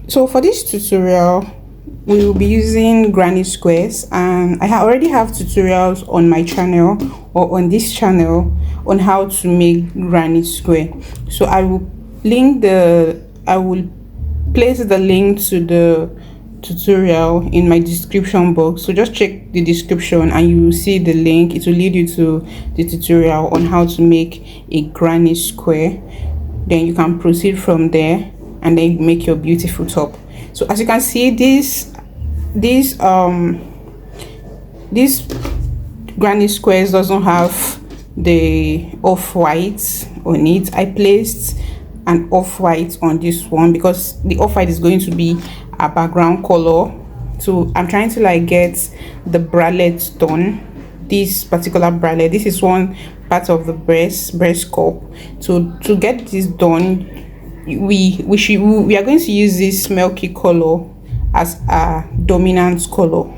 So for this tutorial, we will be using granny squares, and I already have tutorials on my channel or on this channel on how to make granny square. So I will place the link to the tutorial in my description box. So just check the description and you will see the link. It will lead you to the tutorial on how to make a granny square. Then you can proceed from there and then make your beautiful top. So as you can see, this granny squares doesn't have the off-white on it. I placed an off-white on this one because the off-white is going to be a background color. So I'm trying to like get the bralette done. This particular bralette, this is one part of the breast cup. So to get this done, we are going to use this milky color as a dominant color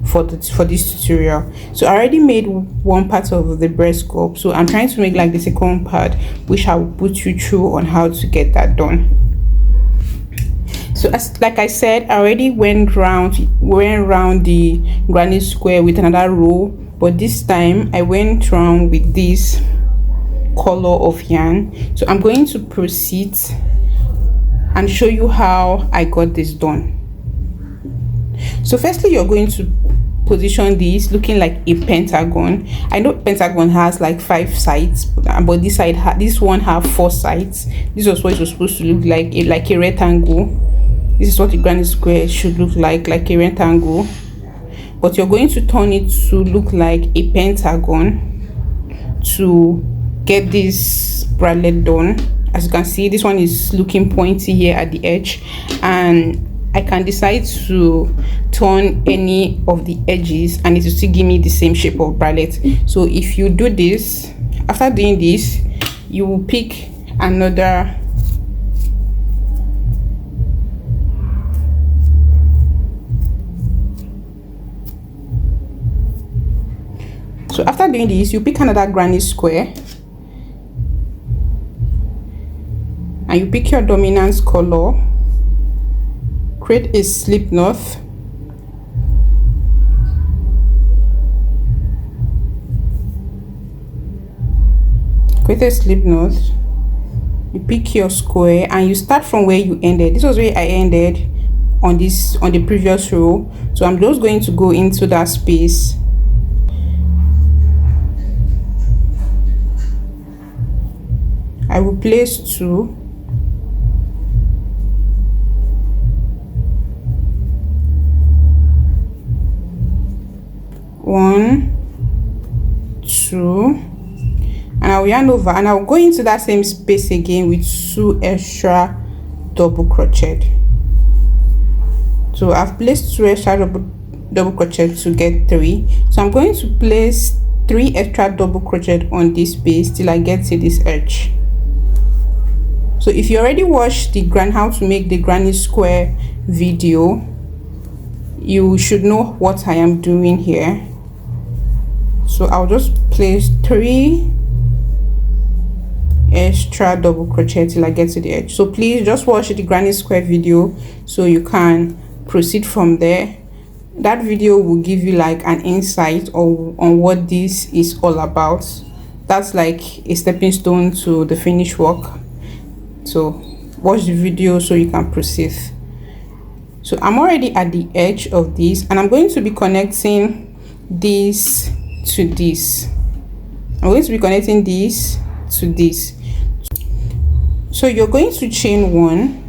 for this tutorial. So I already made one part of the breast cup, so I'm trying to make like the second part, which I will put you through on how to get that done. So like I said, I already went around the granny square with another row, but this time I went around with this color of yarn. So I'm going to proceed and show you how I got this done. So firstly, you're going to position this looking like a pentagon. I know pentagon has like 5 sides, but this one have 4 sides. This was what it was supposed to look like a rectangle. This is what the granny square should look like a rectangle, but you're going to turn it to look like a pentagon to get this bralette done. As you can see, this one is looking pointy here at the edge, and I can decide to turn any of the edges and it will still give me the same shape of bralette. So if you do this, after doing this, you will pick another granny square and you pick your dominant color, create a slip knot, you pick your square and you start from where you ended. This was where I ended on the previous row, so I'm just going to go into that space. I will place 2, 1, 2, and I will yarn over and I will go into that same space again with 2 extra double crochet. So I've placed 2 extra double crochet to get 3. So I'm going to place 3 extra double crochet on this space till I get to this edge. So if you already watched how to make the granny square video, you should know what I am doing here. So I'll just place 3 extra double crochet till I get to the edge. So please just watch the granny square video so you can proceed from there. That video will give you like an insight on what this is all about. That's like a stepping stone to the finished work. So watch the video so you can proceed. So I'm already at the edge of this and I'm going to be connecting this to this. I'm going to be connecting this to this. So you're going to chain 1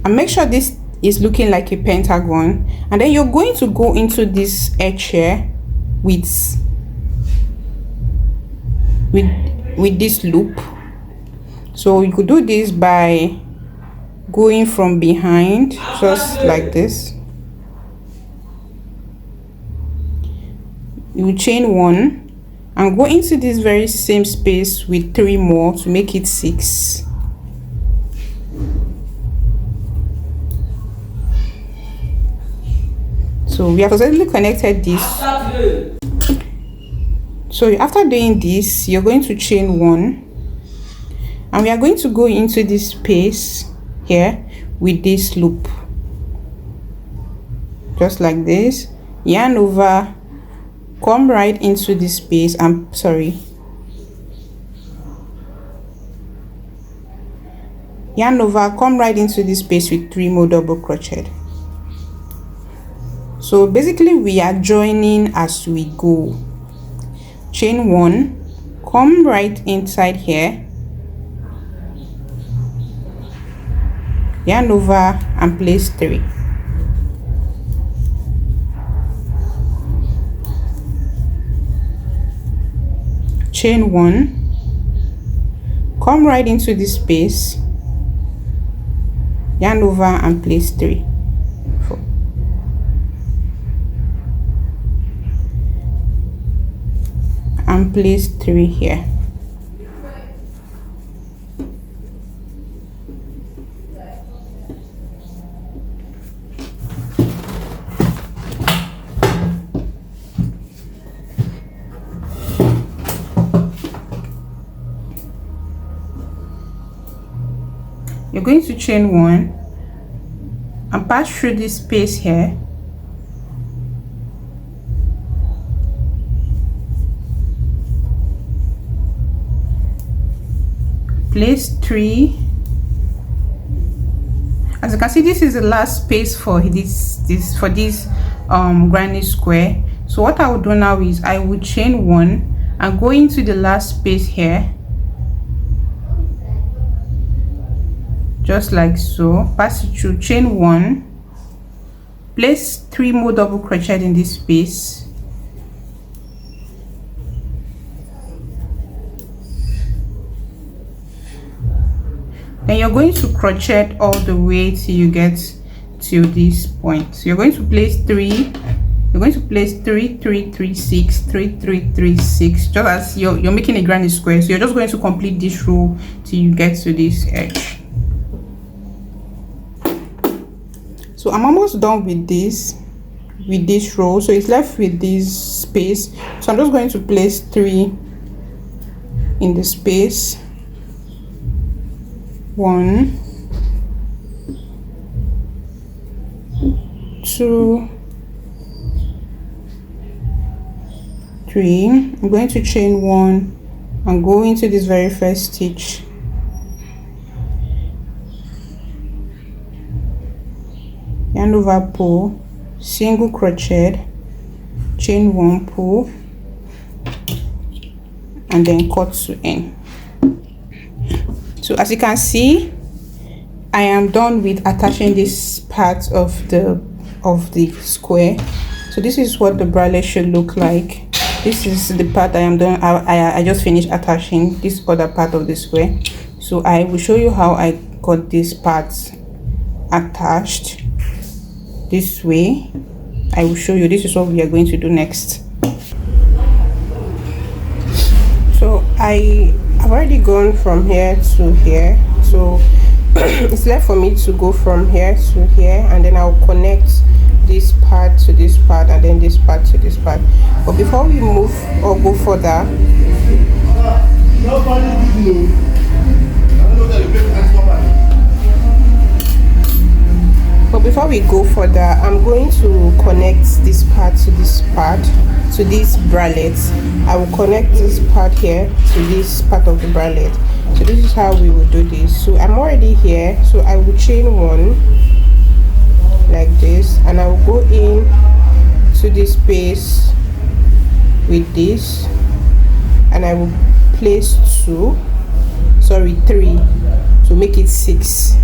and make sure this is looking like a pentagon, and then you're going to go into this edge here with this loop. So you could do this by going from behind, just like this. You will chain 1 and go into this very same space with 3 more to make it 6. So we have successfully connected this. So after doing this, you're going to chain 1 and we are going to go into this space here with this loop, just like this. Yarn over, come right into this space. I'm sorry, yarn over, come right into this space with 3 more double crochet. So basically we are joining as we go. Chain 1, come right inside here, yarn over and place 3. Chain 1, come right into this space, yarn over and place 3. 4. And place 3 here. You're going to chain 1 and pass through this space here. Place 3. As you can see, this is the last space for this granny square. So what I will do now is I will chain 1 and go into the last space here, just like so. Pass it through, chain 1, place 3 more double crochet in this space, then you're going to crochet all the way till you get to this point. So you're going to place 3, you're going to place 3 3 3 6 3 3 3 6, just as you're making a granny square. So you're just going to complete this row till you get to this edge. So I'm almost done with this row, so it's left with this space. So I'm just going to place 3 in the space. 1, 2, 3. I'm going to chain 1 and go into this very first stitch. Yarn over, pull, single crochet, chain 1, pull, and then cut to end. So as you can see, I am done with attaching this part of the square. So this is what the bralette should look like. This is the part I am done. I just finished attaching this other part of the square. So I will show you how I got this part attached this way. I will show you. This is what we are going to do next. So I've already gone from here to here, so it's left for me to go from here to here, and then I'll connect this part to this part and then this part to this part. But before we move or go further, I'm going to connect this part to this part, to this bralette. I will connect this part here to this part of the bralette. So this is how we will do this. So I'm already here, so I will chain 1 like this, and I will go in to this space with this, and I will place 3 to make it 6.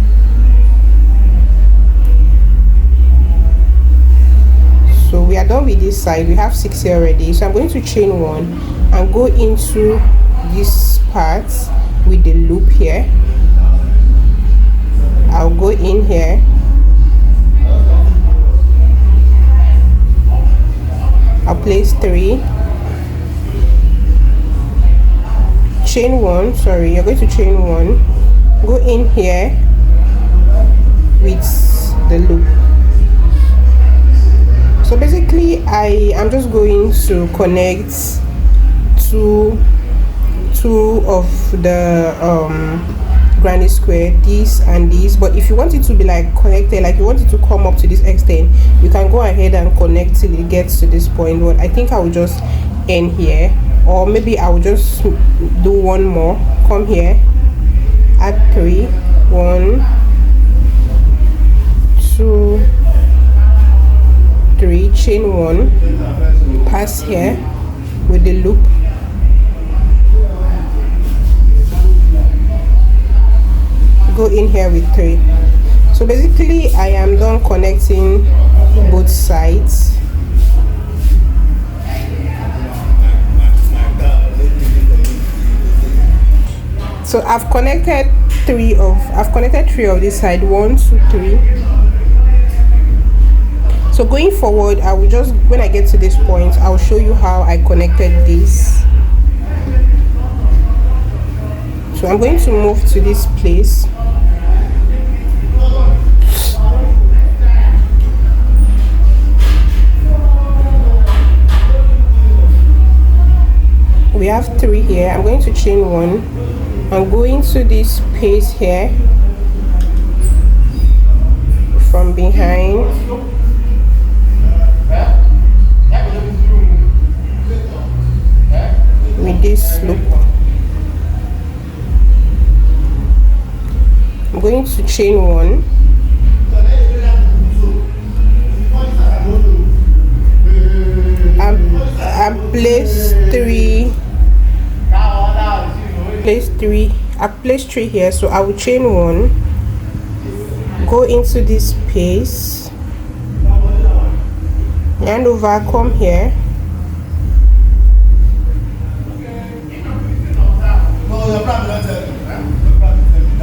So we are done with this side. We have 6 here already. So I'm going to chain 1 and go into this part with the loop here. I'll go in here, I'll place 3, chain 1, sorry, you're going to chain 1, go in here with the loop. So basically I am just going to connect two of the granny square, this and this. But if you want it to be like connected, like you want it to come up to this extent, you can go ahead and connect till it gets to this point. But I think I will just end here, or maybe I will just do one more. Come here, add 3, 1, 2, 3, chain 1, pass here with the loop, go in here with 3. So basically I am done connecting both sides. So I've connected 3 of this side, 1, 2, 3. So going forward, I will just, when I get to this point, I'll show you how I connected this. So I'm going to move to this place. We have 3 here. I'm going to chain 1. I'm going to this space here from behind. With this loop, I'm going to chain 1. And place 3. I placed 3 here, so I will chain 1, go into this space, and over, come here,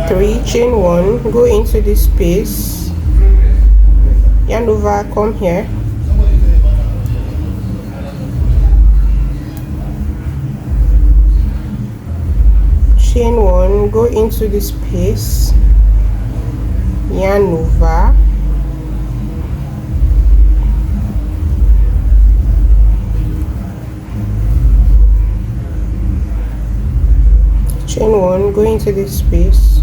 3, chain 1, go into this space, and over, come here, chain 1, go into this space, yarn over, chain 1, go into this space.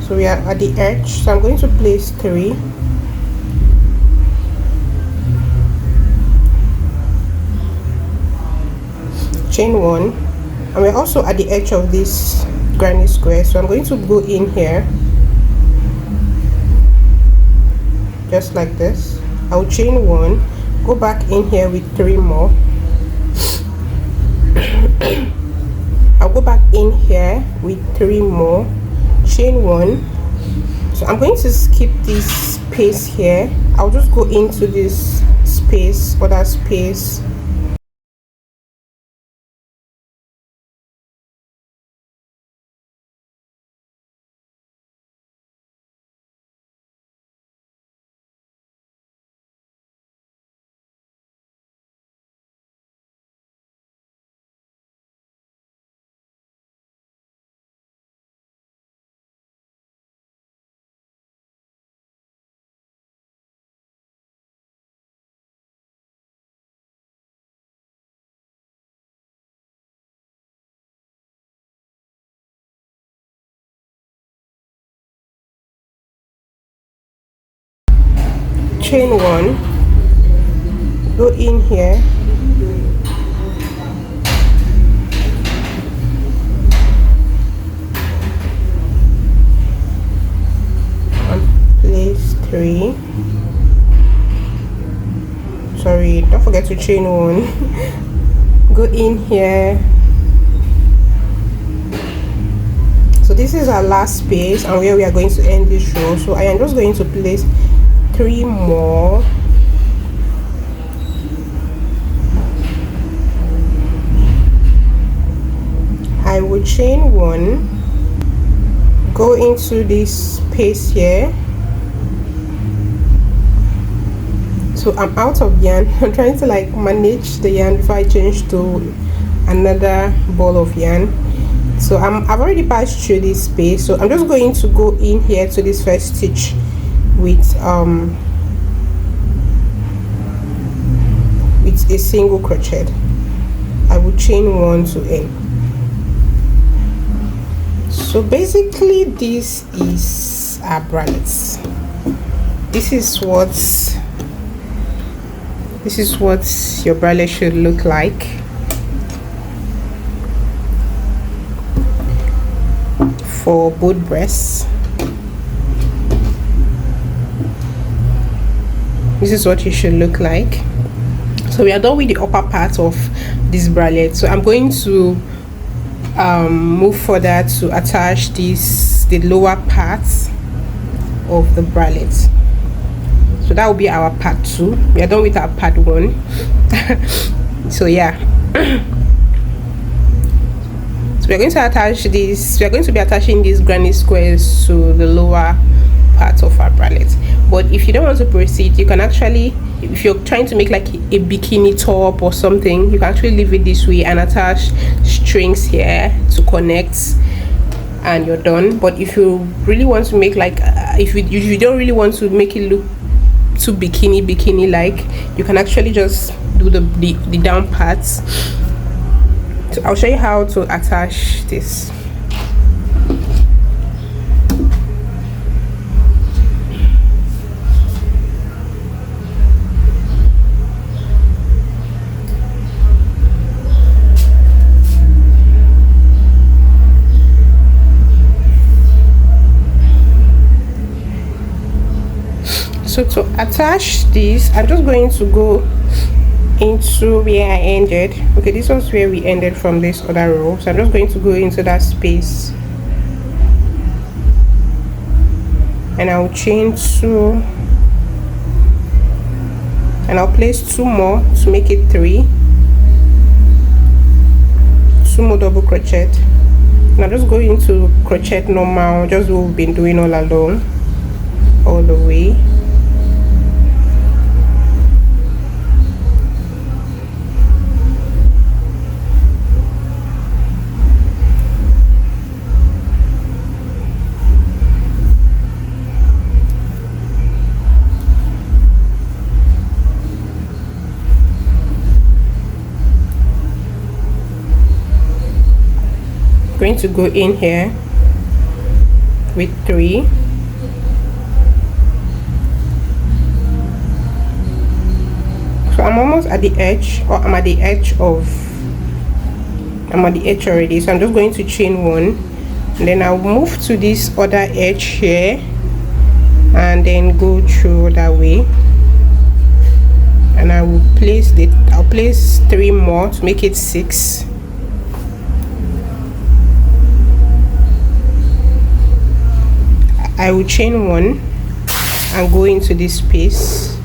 So we are at the edge, so I'm going to place 3, chain 1, and we're also at the edge of this granny square, so I'm going to go in here just like this. I'll chain 1, go back in here with 3 more. I'll go back in here with 3 more, chain 1. So I'm going to skip this space here. I'll just go into this space, other space, chain 1, go in here, and place 3. Sorry, don't forget to chain 1. Go in here. So this is our last space and where we are going to end this row. So I am just going to place 3 more. I will chain 1, go into this space here. So I'm out of yarn. I'm trying to like manage the yarn before I change to another ball of yarn. So I've already passed through this space, so I'm just going to go in here to this first stitch with a single crochet. I will chain 1 to end. So basically this is our bralette. This is what your bralette should look like. For both breasts. This is what it should look like. So we are done with the upper part of this bralette. So I'm going to move further to attach the lower part of the bralette. So that will be our part 2. We are done with our part 1. So yeah. So we're going to attach this. We're going to be attaching these granny squares to the lower part of our bralette. But if you don't want to proceed, you can actually, if you're trying to make like a bikini top or something, you can actually leave it this way and attach strings here to connect, and you're done. But if you really want to make like if you don't really want to make it look too bikini like, you can actually just do the down parts. So I'll show you how to attach this. So to attach this, I'm just going to go into where I ended. Okay, this was where we ended from this other row. So I'm just going to go into that space, and I'll chain 2, and I'll place 2 more to make it 3. 2 more double crochet, and I'm just going to crochet normal, just what we've been doing all along, all the way. Going to go in here with 3, so I'm almost at the edge, or I'm at the edge already. So I'm just going to chain 1, and then I'll move to this other edge here and then go through that way, and I will place I'll place 3 more to make it 6. I will chain 1 and go into this space.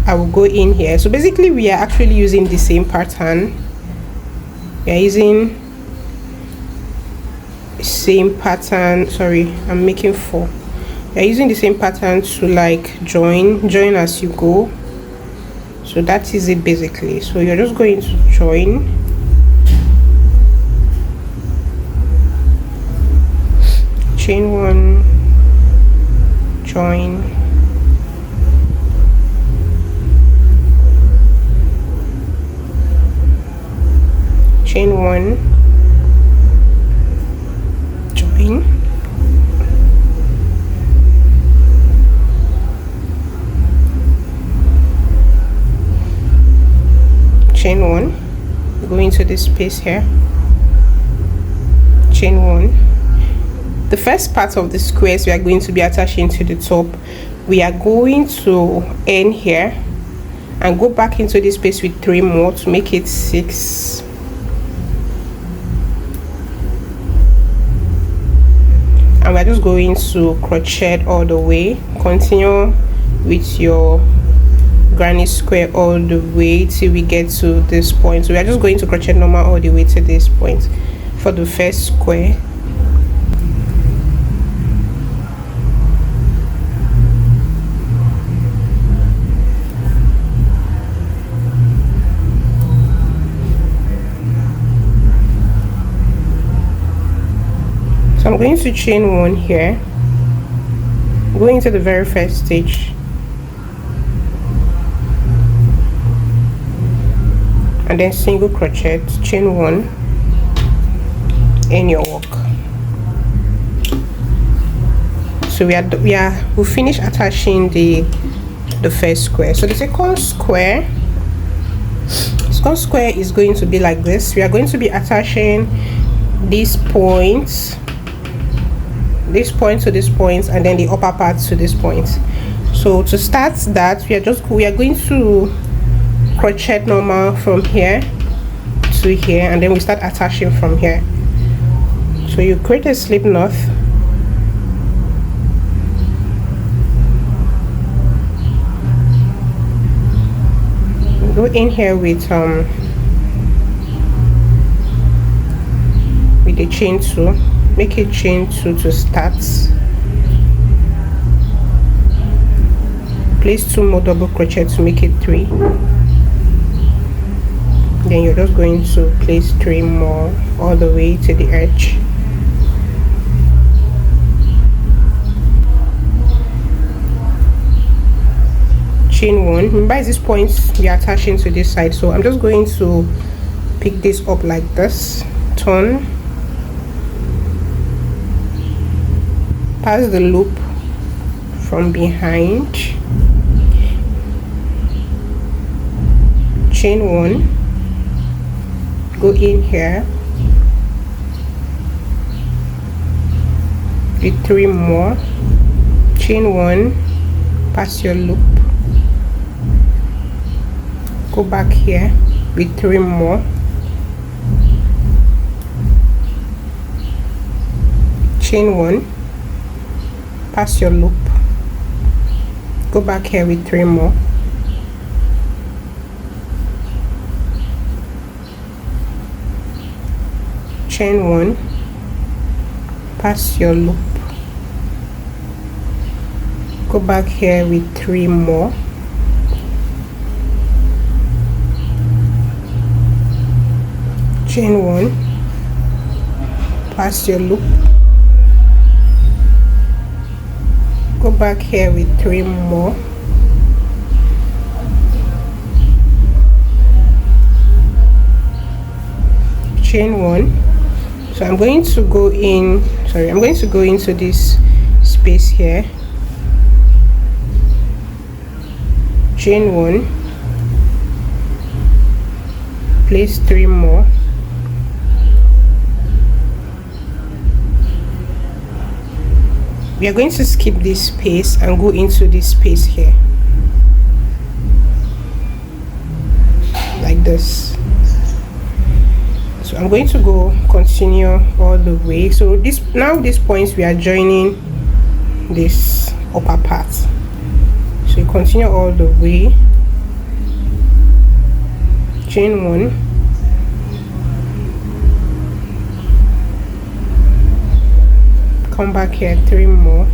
I will go in here. So basically we are actually using the same pattern. We are using the same pattern. Sorry, I'm making 4. We are using the same pattern to like join as you go. So that is it basically. So you're just going to join, chain 1, join, chain 1, join, chain 1, go into this space here, chain 1. The first part of the squares we are going to be attaching to the top, we are going to end here and go back into this space with 3 more to make it 6. And we're just going to crochet all the way. Continue with your granny square all the way till we get to this point. So we are just going to crochet normal all the way to this point for the first square. So I'm going to chain 1 here, going to the very first stitch, and then single crochet, chain 1, end your work. So we finish attaching the first square. So the second square is going to be like this. We are going to be attaching these points, this point to this point, and then the upper part to this point. So to start that, we are going to crochet normal from here to here, and then we start attaching from here. So you create a slip knot, go in here with the chain 2, make a chain 2 to start, place 2 more double crochet to make it 3, then you're just going to place 3 more all the way to the edge. Chain 1. Remember, at this point we are attaching to this side, so I'm just going to pick this up like this, turn, pass the loop from behind, chain 1, go in here with 3 more, chain 1, pass your loop, go back here with 3 more, chain 1, pass your loop, go back here with 3 more, chain 1, pass your loop, go back here with 3 more, chain 1, pass your loop, go back here with 3 more, chain 1. So I'm going to go into this space here, chain 1, place 3 more, we are going to skip this space and go into this space here like this. So I'm going to continue all the way. So these points we are joining this upper part, so you continue all the way, chain 1, come back here 3 more.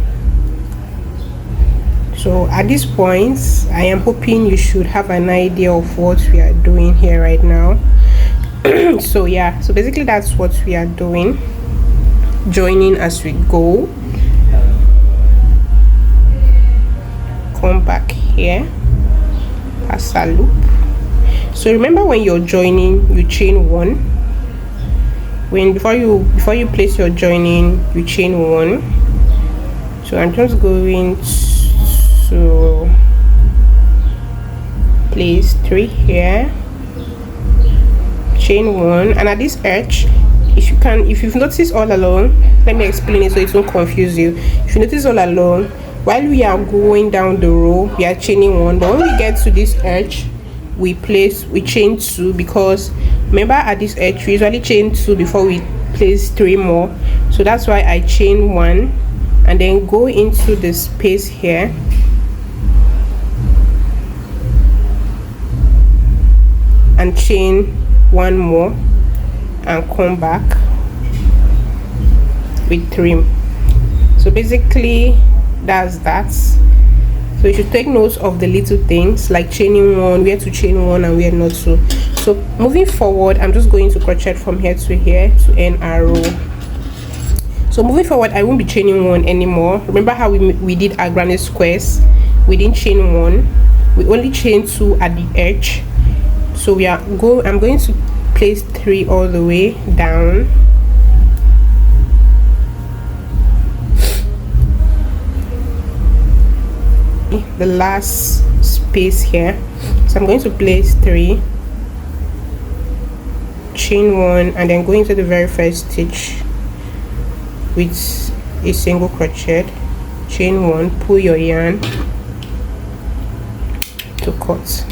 So at this point I am hoping you should have an idea of what we are doing here right now. So yeah, so basically that's what we are doing, joining as we go. Come back here, pass a loop. So remember, when you're joining, you chain 1. Before you place your joining, you chain 1. So I'm just going to place 3 here, chain 1, and at this edge, if you've noticed all along, let me explain it so it won't confuse you. If you notice all along, while we are going down the row, we are chaining 1, but when we get to this edge, we chain 2, because remember at this edge we usually chain 2 before we place 3 more. So that's why I chain 1 and then go into the space here, and chain 1 more and come back with 3. So basically that's that. So you should take notes of the little things like chaining 1, where to chain 1 and where not to. So moving forward, I'm just going to crochet from here to here to end our row. So moving forward, I won't be chaining 1 anymore. Remember how we did our granny squares? We didn't chain 1, we only chain 2 at the edge. So I'm going to place 3 all the way down. The last space here, so I'm going to place 3, chain 1, and then go into the very first stitch with a single crochet, chain 1, pull your yarn to cut.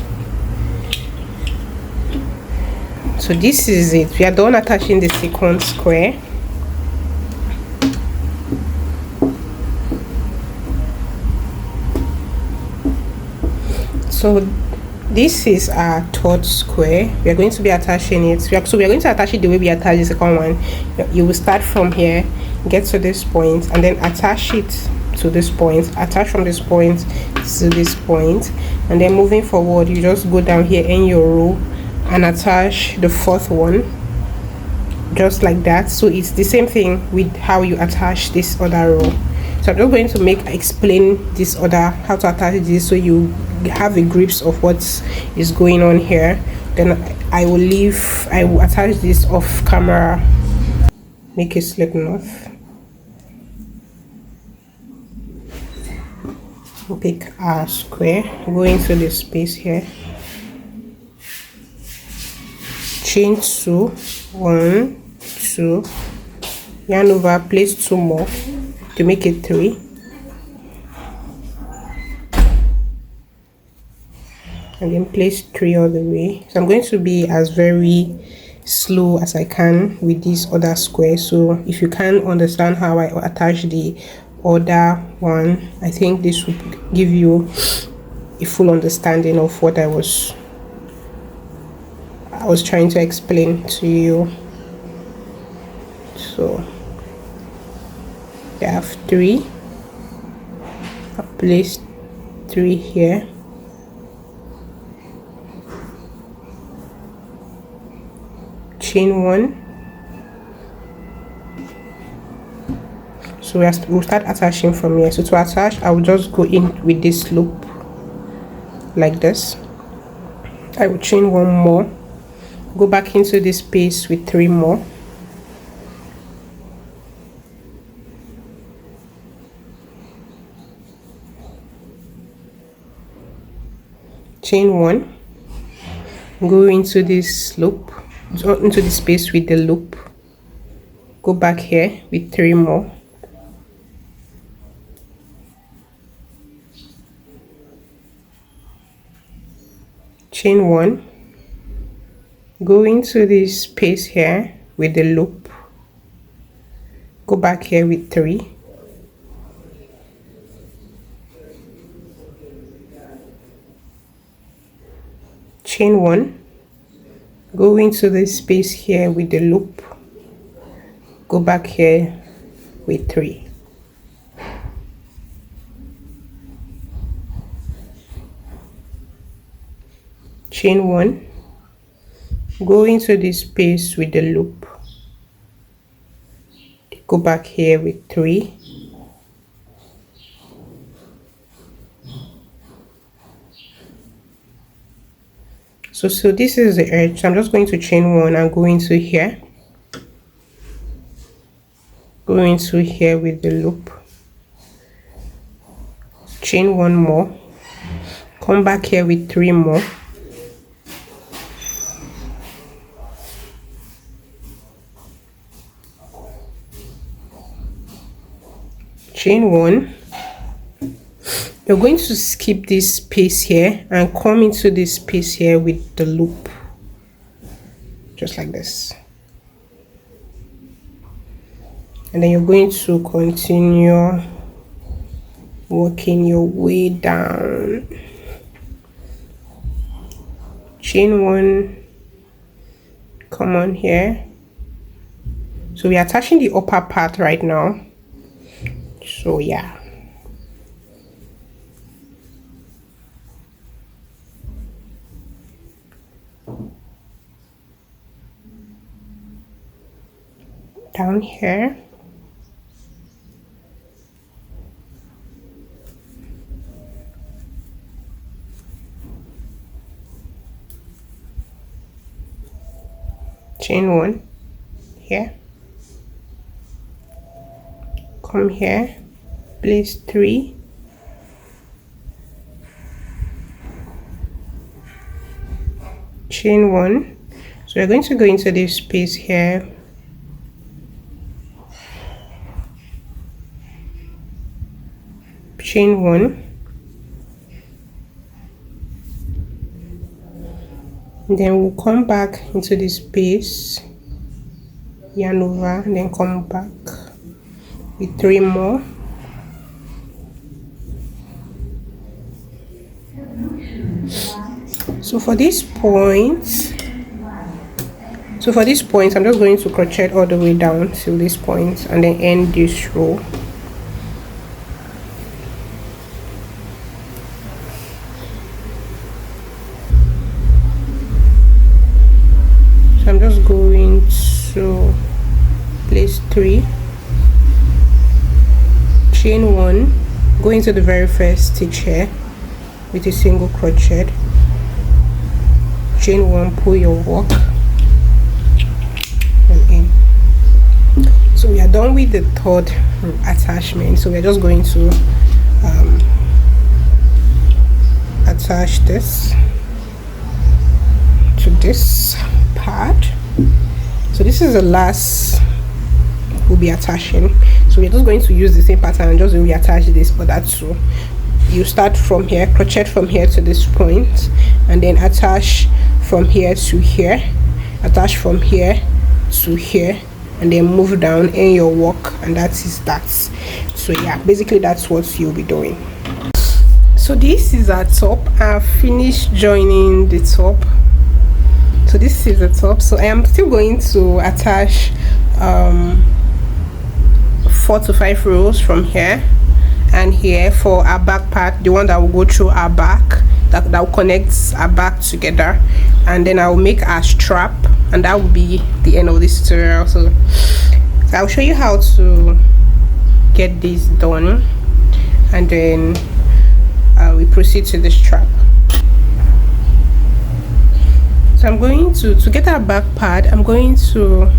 So this is it. We are done attaching the second square. So this is our third square. We are going to be attaching it. So we are going to attach it the way we attach the second one. You will start from here, get to this point, and then attach it to this point, attach from this point to this point, and then moving forward, you just go down here in your row and attach the fourth one, just like that. So it's the same thing with how you attach this other row. So I'm just going to explain this other, how to attach this, so you have a grasp of what is going on here. Then I will attach this off camera, make a slip knot, pick our square, go into the space here, chain 2, 1, 2, yarn over, place 2 more to make it 3, and then place 3 all the way. So I'm going to be as very slow as I can with this other square. So if you can't understand how I attach the other one, I think this would give you a full understanding of what I was trying to explain to you. So I have 3. I placed 3 here, chain 1. So we'll start attaching from here. So to attach, I will just go in with this loop like this. I will chain 1 more, go back into this space with 3 more, chain 1, go into this loop, into the space with the loop, go back here with 3 more, chain 1, go into this space here with the loop, go back here with 3, chain 1, go into this space here with the loop, go back here with 3, chain 1, go into this space with the loop, go back here with 3, so this is the edge. So I'm just going to chain 1 and go into here, go into here with the loop, chain 1 more, come back here with 3 more, chain 1. You're going to skip this space here and come into this space here with the loop, just like this, and then you're going to continue working your way down, chain 1, come on here. So we're attaching the upper part right now. So yeah, down here, chain 1 here, come here, place 3, chain 1. So we're going to go into this space here, chain 1, and then we'll come back into this space, yarn over, and then come back with 3 more. So for this point, I'm just going to crochet all the way down till this point and then end this row. So I'm just going to place 3, chain 1, go into the very first stitch here with a single crochet, chain 1, pull your work and in. So we are done with the third attachment. So we're just going to attach this to this part. So this is the last we'll be attaching. So we're just going to use the same pattern and just reattach this other two. You start from here, crochet from here to this point, and then attach from here to here, attach from here to here, and then move down in your work, and that is that. So yeah, basically that's what you'll be doing. So this is our top. I've finished joining the top. So this is the top. So I am still going to attach 4 to 5 rows from here and here for our back part, the one that will go through our back, that will connect our back together, and then I will make a strap, and that will be the end of this tutorial. So I'll show you how to get this done, and then we proceed to the strap. So I'm going to get our back part, I'm going to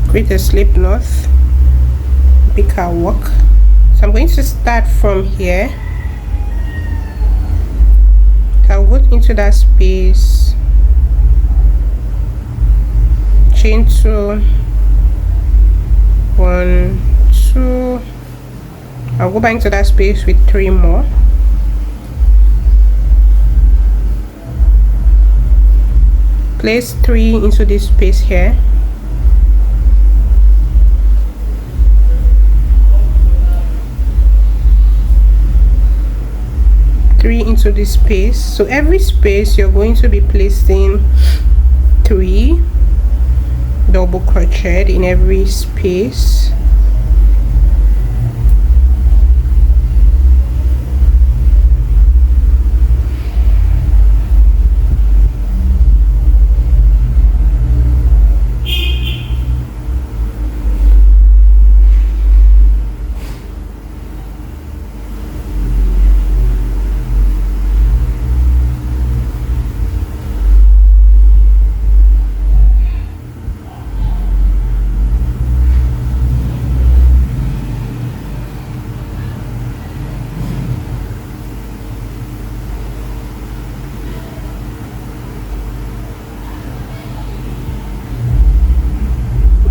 create a slip knot, pick our work. So I'm going to start from here. So I'll go into that space, chain 2, 1, 2. I'll go back into that space with 3 more. Place 3 into this space here. Into this space. So every space you're going to be placing 3 double crochet in every space.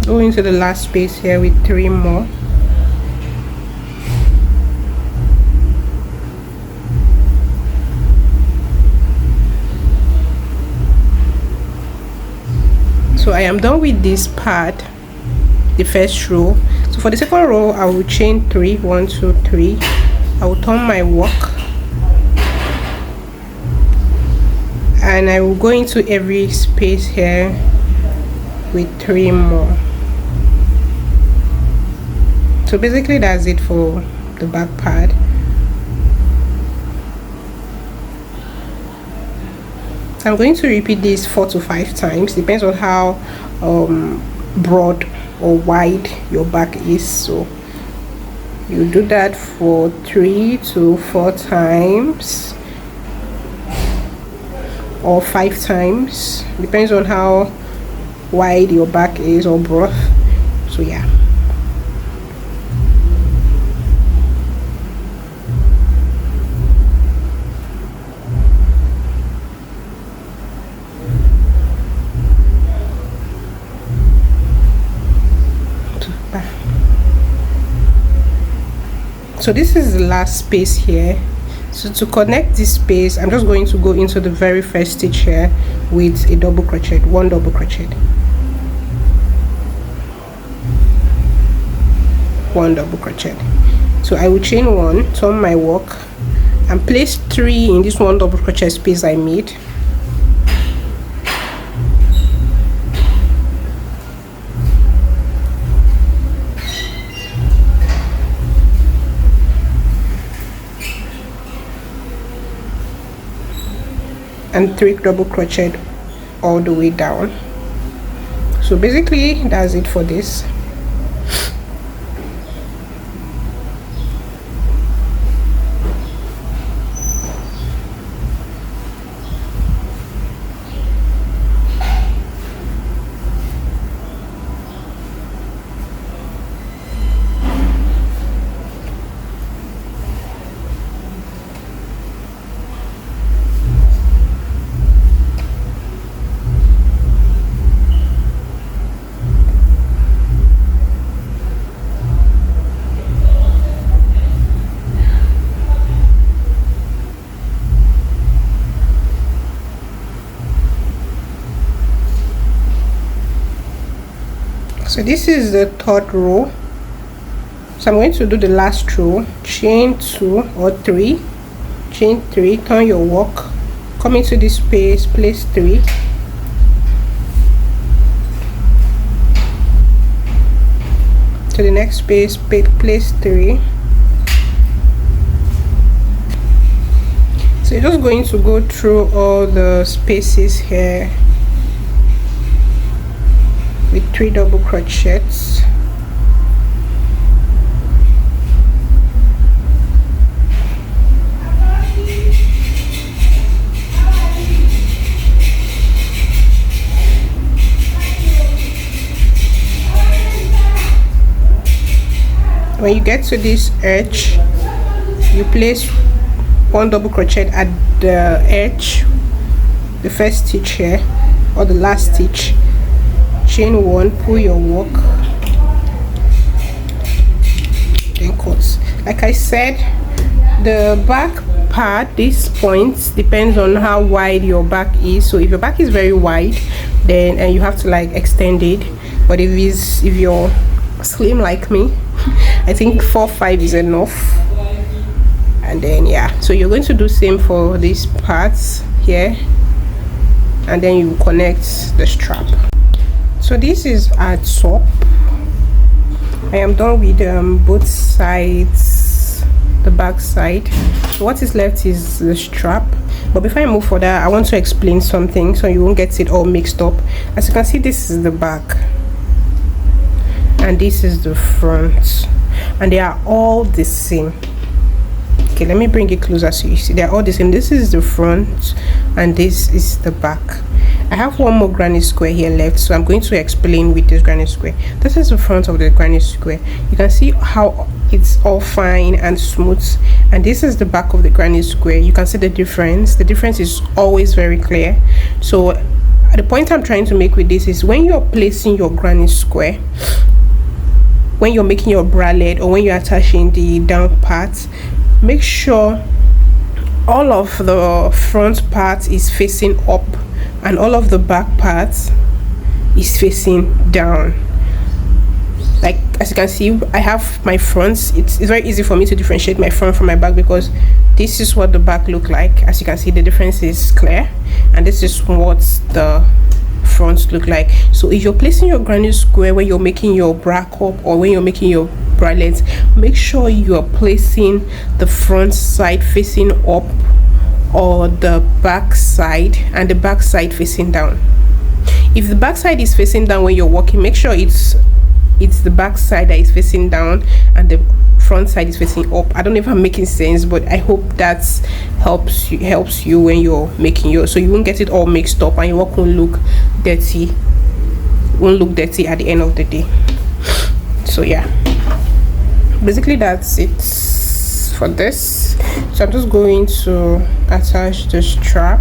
Go into the last space here with 3 more. So I am done with this part, the first row. So for the second row, I will chain 3, 1, 2, 3. I will turn my work, and I will go into every space here with 3 more. So basically that's it for the back part. So I'm going to repeat this 4 to 5 times, depends on how broad or wide your back is. So you do that for 3 to 4 times. or 5 times, depends on how wide your back is or broad. So yeah. So this is the last space here. So to connect this space, I'm just going to go into the very first stitch here with a double crochet, 1 double crochet, 1 double crochet. So I will chain 1, turn my work, and place 3 in this 1 double crochet space I made. And 3 double crochet all the way down. So basically that's it for this. So this is the 3rd row. So I'm going to do the last row, chain 2 or 3, chain 3, turn your work, come into this space, place 3, to the next space, place 3. So you're just going to go through all the spaces here with 3 double crochets. When you get to this edge, you place 1 double crochet at the edge, the first stitch here or the last stitch, chain 1, pull your work, then cut. Like I said, the back part, this point depends on how wide your back is. So if your back is very wide, then you have to like extend it, but if you're slim like me, I think 4-5 is enough. And then yeah, so you're going to do same for these parts here, and then you connect the strap. So this is our top. I am done with both sides, the back side. So what is left is the strap. But before I move further, I want to explain something so you won't get it all mixed up. As you can see, this is the back and this is the front, and they are all the same. Okay, let me bring it closer so you see they're all the same. This is the front and this is the back. I have one more granny square here left, so I'm going to explain with this granny square. This is the front of the granny square. You can see how it's all fine and smooth, and this is the back of the granny square. You can see the difference. The difference is always very clear. So the point I'm trying to make with this is when you're placing your granny square, when you're making your bralette or when you're attaching the down part, make sure all of the front part is facing up and all of the back part is facing down. Like as you can see, I have my fronts. It's very easy for me to differentiate my front from my back because this is what the back look like. As you can see, the difference is clear, and this is what the fronts look like. So if you're placing your granny square when you're making your bra cup or when you're making your bralette, make sure you are placing the front side facing up or the back side, and the back side facing down. If the back side is facing down when you're working, make sure it's the back side that is facing down and the front side is facing up. I don't know if I'm making sense, but I hope that helps you when you're making yours, so you won't get it all mixed up and your work won't look dirty at the end of the day. So yeah, basically that's it for this. So I'm just going to attach the strap.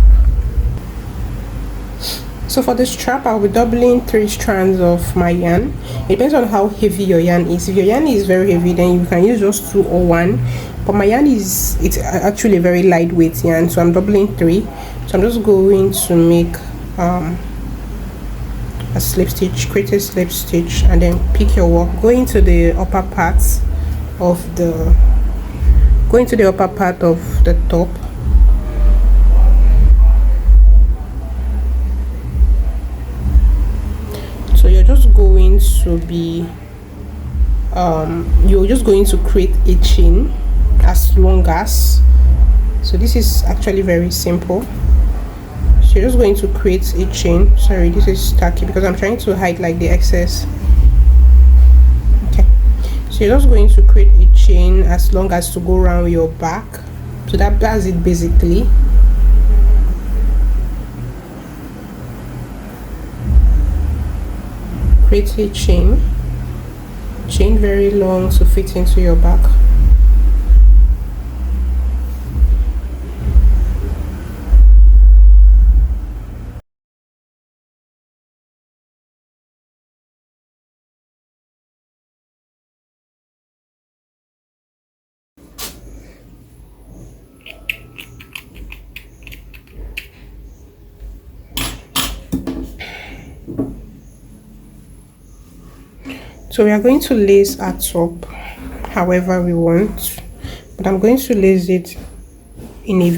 So for the strap, I'll be doubling 3 strands of my yarn. It depends on how heavy your yarn is. If your yarn is very heavy, then you can use just 2 or 1. But my yarn it's actually a very lightweight yarn, so I'm doubling 3. So I'm just going to make a slip stitch, create a slip stitch, and then pick your work. Go into the upper part of the top. So you're just going to be you're just going to create a chain as long as, so this is actually very simple. So you're just going to create a chain. Sorry, this is tacky because I'm trying to hide like the excess. Okay, so you're just going to create a chain as long as to go around your back. So that's it basically. Create a chain very long to fit into your back. So we are going to lace our top however we want, but I'm going to lace it in a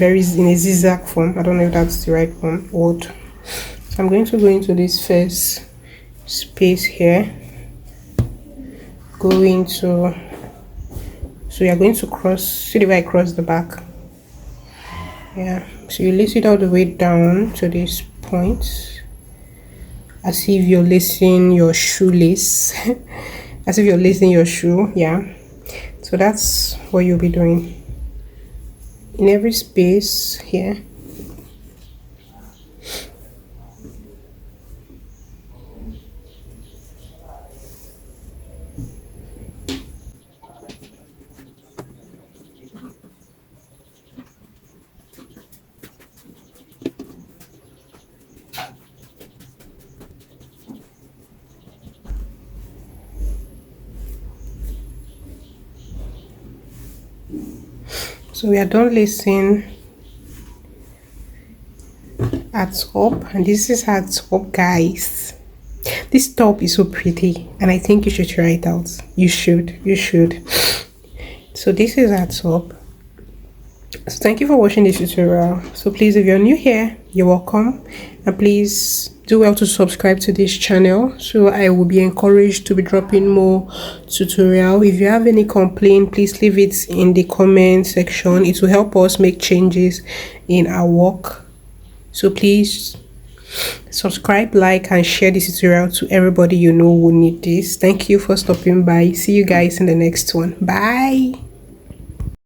zigzag form. I don't know if that's the right word. So I'm going to go into this first space here, so you are going to cross, see the way I cross the back. Yeah, so you lace it all the way down to this point, as if you're lacing your shoelace. As if you're lacing your shoe. Yeah, so that's what you'll be doing in every space here. So we are done lacing at top, and this is at top, guys. This top is so pretty and I think you should try it out. You should. So this is at top. So thank you for watching this tutorial. So please, if you're new here, you're welcome, and please do well to subscribe to this channel so I will be encouraged to be dropping more tutorial. If you have any complaint, please leave it in the comment section. It will help us make changes in our work. So please subscribe, like, and share this tutorial to everybody you know who need this. Thank you for stopping by. See you guys in the next one. Bye.